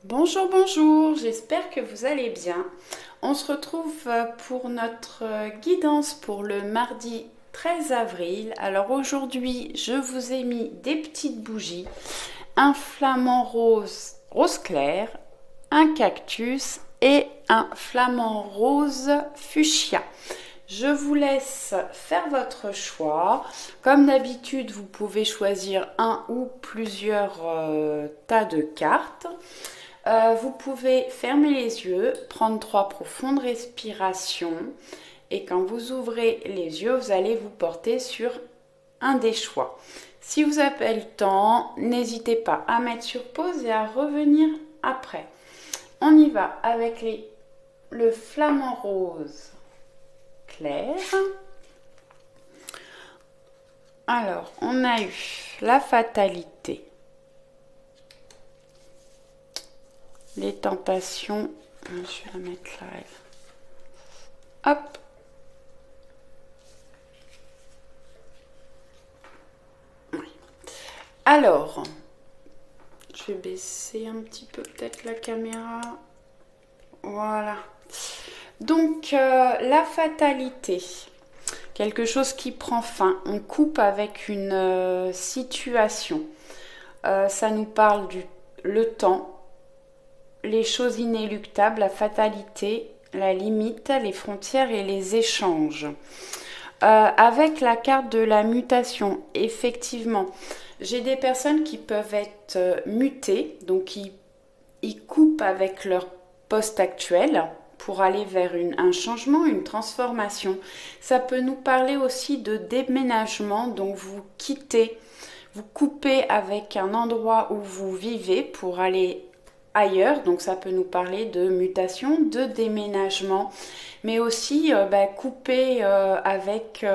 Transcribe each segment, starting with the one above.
Bonjour, bonjour, j'espère que vous allez bien. On se retrouve pour notre guidance pour le mardi 13 avril. Alors aujourd'hui, je vous ai mis des petites bougies, un flamant rose, rose clair, un cactus et un flamant rose fuchsia. Je vous laisse faire votre choix. Comme d'habitude, vous pouvez choisir un ou plusieurs tas de cartes. Vous pouvez fermer les yeux, prendre 3 profondes respirations et quand vous ouvrez les yeux, vous allez vous porter sur un des choix. Si vous avez le temps, n'hésitez pas à mettre sur pause et à revenir après. On y va avec le flamant rose clair. Alors, on a eu la fatalité, les tentations. Je vais la mettre là. Hop. Alors, je vais baisser un petit peu peut-être la caméra. Voilà. Donc, la fatalité. Quelque chose qui prend fin. On coupe avec une situation. Ça nous parle le temps, les choses inéluctables, la fatalité, la limite, les frontières et les échanges. Avec la carte de la mutation, effectivement, j'ai des personnes qui peuvent être mutées, donc ils coupent avec leur poste actuel pour aller vers un changement, une transformation. Ça peut nous parler aussi de déménagement, donc vous quittez, vous coupez avec un endroit où vous vivez pour aller ailleurs, donc ça peut nous parler de mutation, de déménagement, mais aussi couper avec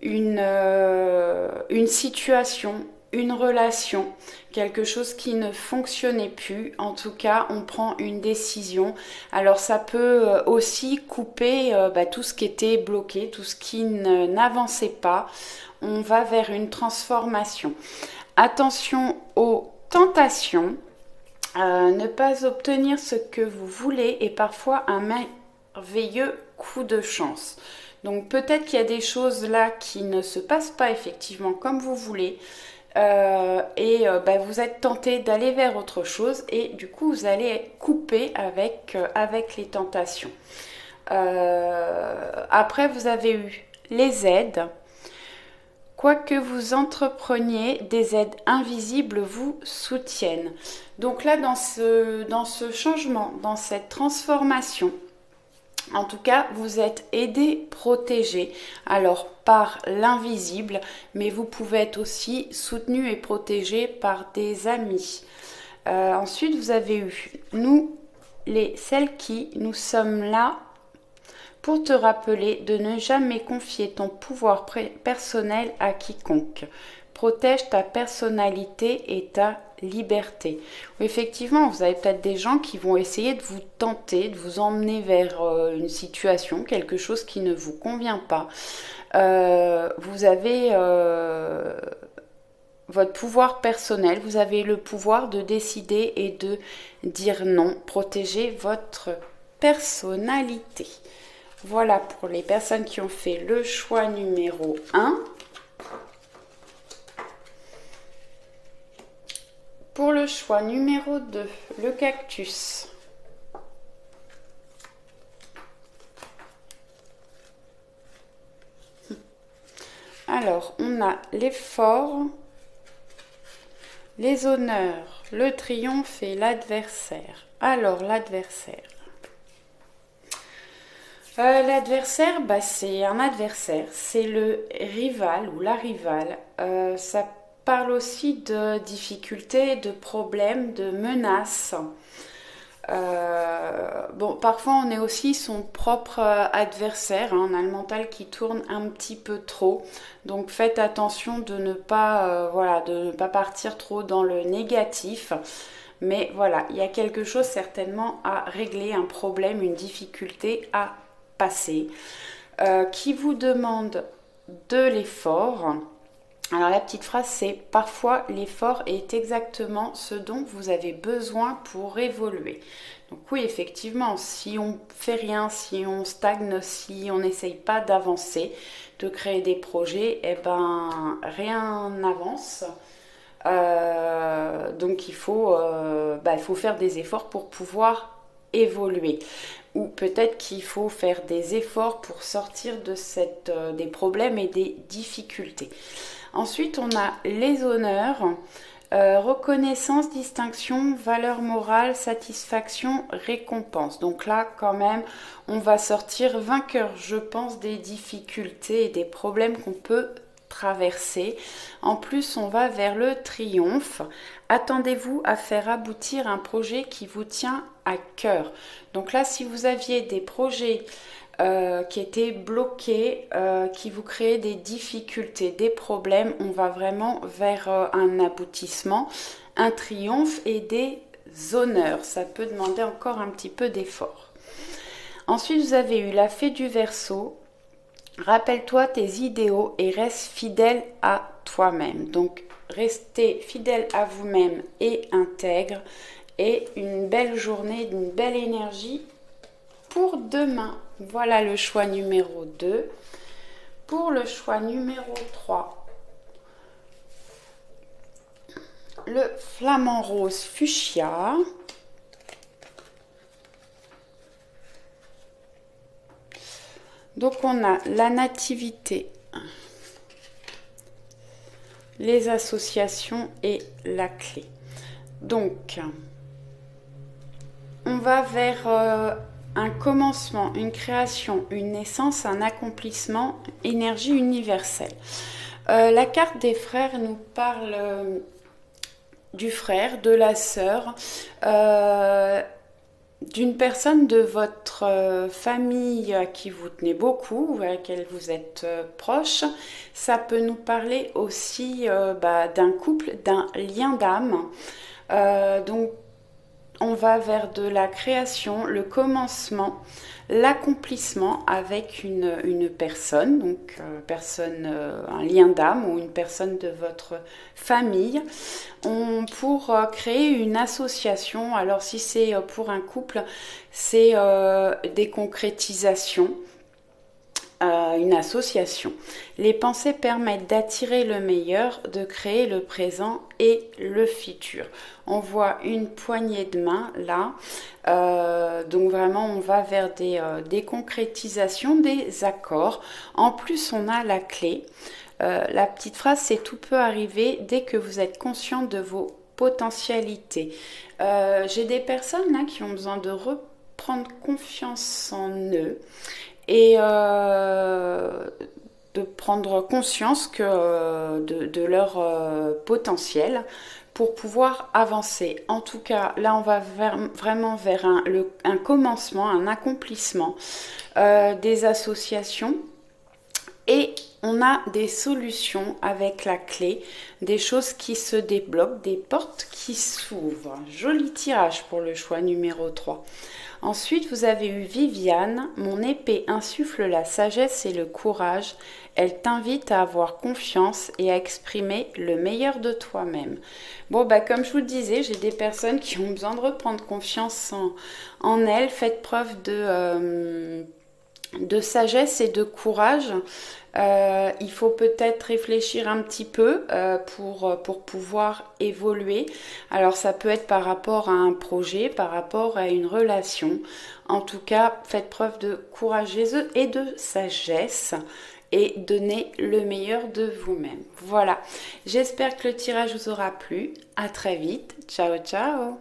une situation, une relation, quelque chose qui ne fonctionnait plus. En tout cas, on prend une décision. Alors ça peut aussi couper tout ce qui était bloqué, tout ce qui n'avançait pas. On va vers une transformation. Attention aux tentations. Ne pas obtenir ce que vous voulez est parfois un merveilleux coup de chance. Donc peut-être qu'il y a des choses là qui ne se passent pas effectivement comme vous voulez vous êtes tenté d'aller vers autre chose et du coup vous allez couper avec les tentations. Après vous avez eu les aides. Quoi que vous entrepreniez, des aides invisibles vous soutiennent. Donc là, dans ce changement, dans cette transformation, en tout cas, vous êtes aidé, protégé. Alors, par l'invisible, mais vous pouvez être aussi soutenu et protégé par des amis. Ensuite, vous avez eu, celles qui, nous sommes là pour te rappeler de ne jamais confier ton pouvoir personnel à quiconque. Protège ta personnalité et ta liberté. Effectivement, vous avez peut-être des gens qui vont essayer de vous tenter, de vous emmener vers une situation, quelque chose qui ne vous convient pas. Vous avez votre pouvoir personnel, vous avez le pouvoir de décider et de dire non. Protégez votre personnalité. Voilà pour les personnes qui ont fait le choix numéro 1. Pour le choix numéro 2, le cactus. Alors, on a l'effort, les honneurs, le triomphe et l'adversaire. Alors, l'adversaire. L'adversaire, c'est un adversaire, c'est le rival ou la rivale. Ça parle aussi de difficultés, de problèmes, de menaces. Parfois on est aussi son propre adversaire, hein, on a le mental qui tourne un petit peu trop. Donc faites attention de ne pas, de ne pas partir trop dans le négatif. Mais voilà, il y a quelque chose certainement à régler, un problème, une difficulté à passer, qui vous demande de l'effort, Alors la petite phrase, c'est parfois l'effort est exactement ce dont vous avez besoin pour évoluer. Donc oui, effectivement, si on fait rien, si on stagne, si on n'essaye pas d'avancer, de créer des projets, eh ben rien n'avance. Donc il faut faire des efforts pour pouvoir évoluer. Ou peut-être qu'il faut faire des efforts pour sortir de des problèmes et des difficultés. Ensuite, on a les honneurs. Reconnaissance, distinction, valeur morale, satisfaction, récompense. Donc là, quand même, on va sortir vainqueur, je pense, des difficultés et des problèmes qu'on peut traverser. En plus, on va vers le triomphe. Attendez-vous à faire aboutir un projet qui vous tient à cœur. Donc là, si vous aviez des projets qui étaient bloqués, qui vous créaient des difficultés, des problèmes, on va vraiment vers un aboutissement, un triomphe et des honneurs. Ça peut demander encore un petit peu d'effort. Ensuite, vous avez eu la fée du Verseau. Rappelle-toi tes idéaux et reste fidèle à toi-même. Donc, restez fidèle à vous-même et intègre. Et une belle journée, une belle énergie pour demain. Voilà le choix numéro 2. Pour le choix numéro 3, le flamant rose fuchsia. Donc on a la nativité, les associations et la clé. Donc on va vers un commencement, une création, une naissance, un accomplissement, énergie universelle. La carte des frères nous parle du frère, de la sœur, d'une personne de votre famille à qui vous tenez beaucoup, ou à laquelle vous êtes proche. Ça peut nous parler aussi d'un couple, d'un lien d'âme. Donc on va vers de la création, le commencement, l'accomplissement avec une personne, donc un lien d'âme ou une personne de votre famille, pour créer une association. Alors si c'est pour un couple, c'est des concrétisations. Une association. Les pensées permettent d'attirer le meilleur, de créer le présent et le futur. On voit une poignée de main là. Donc vraiment, on va vers des concrétisations, des accords. En plus, on a la clé. La petite phrase, c'est tout peut arriver dès que vous êtes conscient de vos potentialités. J'ai des personnes là qui ont besoin de reprendre confiance en eux et de prendre conscience de leur potentiel pour pouvoir avancer. En tout cas, là, on va vraiment vers un commencement, un accomplissement, des associations. Et on a des solutions avec la clé, des choses qui se débloquent, des portes qui s'ouvrent. Joli tirage pour le choix numéro 3. Ensuite, vous avez eu Viviane. Mon épée insuffle la sagesse et le courage. Elle t'invite à avoir confiance et à exprimer le meilleur de toi-même. Bon, comme je vous le disais, j'ai des personnes qui ont besoin de reprendre confiance en elles. Faites preuve de sagesse et de courage. Il faut peut-être réfléchir un petit peu pour pouvoir évoluer. Alors ça peut être par rapport à un projet, par rapport à une relation. En tout cas, faites preuve de courage et de sagesse et donnez le meilleur de vous-même. Voilà, j'espère que le tirage vous aura plu. À très vite. Ciao, ciao.